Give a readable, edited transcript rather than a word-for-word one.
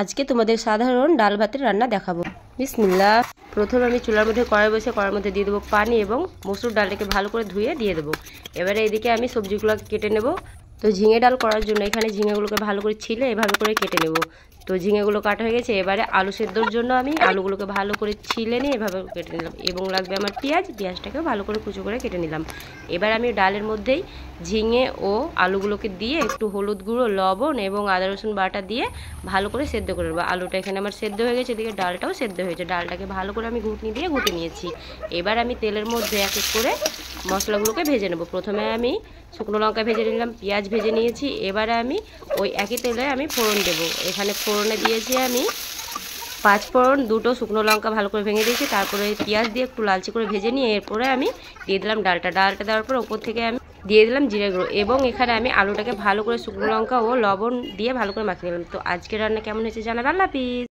আজকে তোমাদের সাধারণ ডাল ভাতের রান্না দেখাবো। বিসমিল্লাহ। প্রথমে আমি চুলার মধ্যে কড়াই বসে কড়াইয়ের মধ্যে দিয়ে দেবো পানি এবং মসুর ডালটাকে ভালো করে ধুয়ে দিয়ে দেবো। এবারে এদিকে আমি সবজিগুলো কেটে নেব। তো ঝিঙে ডাল করার জন্য এখানে ঝিঙেগুলোকে ভালো করে ছিলে এভাবে করে কেটে নেব। তো ঝিঙেগুলো কাটা হয়ে গেছে। এবারে আলু সেদ্ধর জন্য আমি আলুগুলোকে ভালো করে ছিলে নিয়ে এভাবে কেটে নিলাম এবং লাগবে আমার পেঁয়াজটাকেও ভালো করে কুচো করে কেটে নিলাম। এবার আমি ডালের মধ্যেই ঝিঙে ও আলুগুলোকে দিয়ে একটু হলুদ গুঁড়ো, লবণ এবং আদা রসুন বাটা দিয়ে ভালো করে সেদ্ধ করে নেবো। আলুটা এখানে আমার সেদ্ধ হয়ে গেছে, এদিকে ডালটাও সেদ্ধ হয়েছে। ডালটাকে ভালো করে আমি ঘুটনি দিয়ে ঘুটে নিয়েছি। এবার আমি তেলের মধ্যে এক এক করে মশলাগুলোকে ভেজে নেব। প্রথমে আমি শুকনো লঙ্কা ভেজে নিলাম, পেঁয়াজ ভেজে নিয়েছি। এবারে আমি ওই একই তেলে আমি ফোড়ন দেবো। এখানে ফোড়নে দিয়েছি আমি 5 ফোড়ন, 2টো শুকনো লঙ্কা ভালো করে ভেঙে দিয়েছি। তারপরে পেঁয়াজ দিয়ে একটু লালচে করে ভেজে নিয়ে এরপরে আমি দিয়ে দিলাম ডালটা দেওয়ার পর ওপর থেকে আমি দিয়ে দিলাম জিরে গুঁড়ো এবং এখানে আমি আলুটাকে ভালো করে শুকনো লঙ্কা ও লবণ দিয়ে ভালো করে মাখিয়ে নিলাম। তো আজকের রান্না কেমন হয়েছে জানাবেন। আল্লাহ হাফিজ।